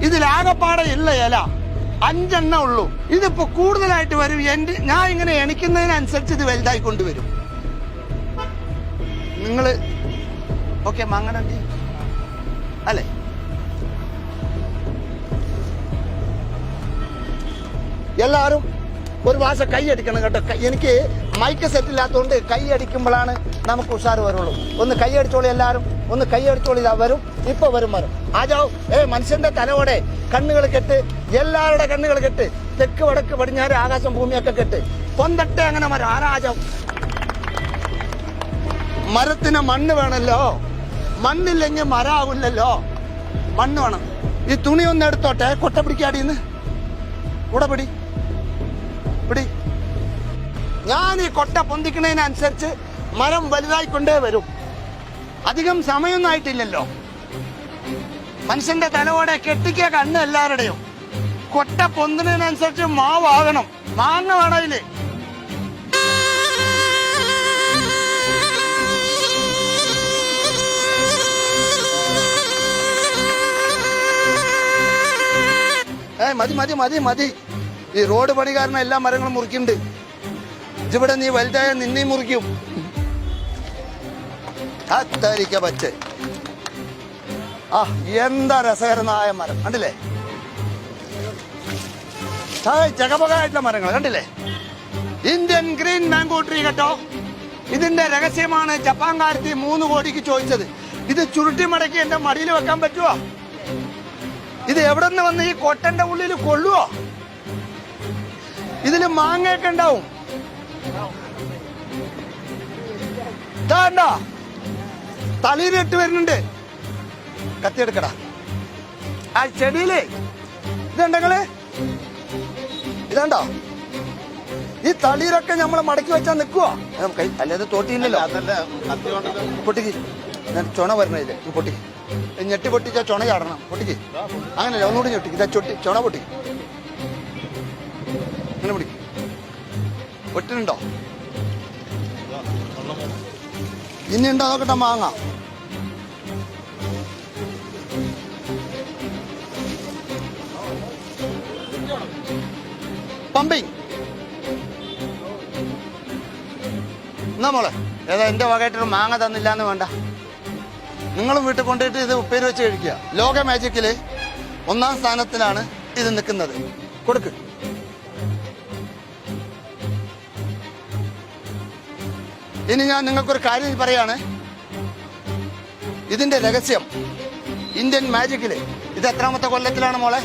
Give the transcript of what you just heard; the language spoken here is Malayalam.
ഇതിലാകപ്പാടെ ഇല്ല ഇല 5 എണ്ണം ഉള്ളൂ. ഇതിപ്പോ കൂടുതലായിട്ട് വരും. ഞാൻ ഇങ്ങനെ എണിക്കുന്നതിനനുസരിച്ച് ഇത് വലുതായി കൊണ്ടുവരും. നിങ്ങള് ഓക്കെ മാങ്ങണി അല്ലേ? എല്ലാവരും ഒരു ഭാഷ കൈയടിക്കണം കേട്ടോ. എനിക്ക് മൈക്ക് സെറ്റ് ഇല്ലാത്തതുകൊണ്ട് കൈയടിക്കുമ്പോഴാണ് നമുക്ക് ഉഷാറ് വരുള്ളൂ. ഒന്ന് കൈയടിച്ചോളി എല്ലാവരും, ഒന്ന് കൈയടിച്ചോളി. ഇതാ വരും, ഇപ്പൊ വരും. ആജാവ്. മനുഷ്യന്റെ തലയോടെ കണ്ണുകൾ കെട്ട്, എല്ലാവരുടെ കണ്ണുകൾ കെട്ട്. തെക്ക് വടക്ക് പടിഞ്ഞാറ് ആകാശം ഭൂമിയൊക്കെ കെട്ട്. പൊന്തട്ടെ അങ്ങനെ മരം. ആരാജാവ്. മരത്തിന് മണ്ണ് വേണമല്ലോ. മണ്ണില്ലെങ്കിൽ മരാവില്ലല്ലോ. മണ്ണ് വേണം. ഈ തുണി ഒന്ന് എടുത്തോട്ടെ. കൊട്ട പിടിക്കാടിന്ന് കൂടെ പിടി. ഞാൻ ഈ കൊട്ട പൊന്തിക്കുന്നതിനനുസരിച്ച് മരം വലുതായിക്കൊണ്ടേ വരും. അധികം സമയമൊന്നും ആയിട്ടില്ലല്ലോ. മനുഷ്യന്റെ തലയോടെ കെട്ടിക്ക കണ്ണ് എല്ലാവരുടെയും. കൊട്ട പൊന്തുന്നതിനനുസരിച്ച് മാവാകണം. മാങ്ങ വേണം അതില്. മതി മതി മതി മതി. ഈ റോഡ് പണി കാരണം എല്ലാ മരങ്ങളും മുറിക്കുന്നുണ്ട്. ഇവിടെ നീ വലുതായ നിന്നെയും മുറിക്കും. അത്തായിരിക്ക പച്ച. എന്താ രസകരമായ മരം കണ്ടില്ലേ? ചകപകായിട്ടുള്ള മരങ്ങൾ കണ്ടില്ലേ? ഇന്ത്യൻ ഗ്രീൻ മാംഗോ ട്രീ കേട്ടോ. ഇതിന്റെ രഹസ്യമാണ് ജപ്പാൻകാരത്തി 3 കോടിക്ക് ചോദിച്ചത്. ഇത് ചുരുട്ടി മടക്കി എന്റെ മടിയിൽ വെക്കാൻ പറ്റുമോ? ഇത് എവിടെ നിന്ന് വന്ന് ഈ കൊട്ടന്റെ ഉള്ളിൽ കൊള്ളുവോ? ഇതില് മാങ്ങയൊക്കെ ഉണ്ടാവും. തളിരിട്ട് വരുന്നുണ്ട്. കത്തിയെടുക്കടാ. ആ ചെടിയില് ഇതുണ്ടെങ്കില് ഇതുണ്ടോ? ഈ തളിരൊക്കെ നമ്മളെ മടക്കി വെച്ചാൽ നിൽക്കുവോ? അല്ലാതെ തോട്ടിയില്ലല്ലോ. പൊട്ടിക്ക്. ചുണ വരണതില്ലേ? പൊട്ടിക്ക്. ഞെട്ടി പൊട്ടിച്ചാ ചുണ ചാടണം. പൊട്ടിക്ക്. അങ്ങനെയല്ല, ഒന്നുകൂടി ഞെട്ടിക്ക്. ഇതാ ചുണ പൊട്ടിക്ക്. അങ്ങനെ പിടിക്കും. പൊട്ടിനുണ്ടോ? ഇനി ഉണ്ടോ നോക്കട്ടെ മാങ്ങ. പമ്പിങ്. എന്നാ മോളെ, ഏതാ എന്റെ വകയായിട്ടൊരു മാങ്ങ തന്നില്ലാന്ന് വേണ്ട. നിങ്ങളും വീട്ടിൽ കൊണ്ടുപോയിട്ട് ഇത് ഉപ്പേരി വെച്ച് കഴിക്കുക. ലോക മാജിക്കില് 1ാം സ്ഥാനത്തിലാണ് ഇത് നിൽക്കുന്നത്. കൊടുക്ക്. ഇനി ഞാൻ നിങ്ങൾക്കൊരു കാര്യം പറയാണ്. ഇതിന്റെ രഹസ്യം ഇന്ത്യൻ മാജിക്കില് ഇത് എത്രാമത്തെ കൊല്ലത്തിലാണ് മോളെ?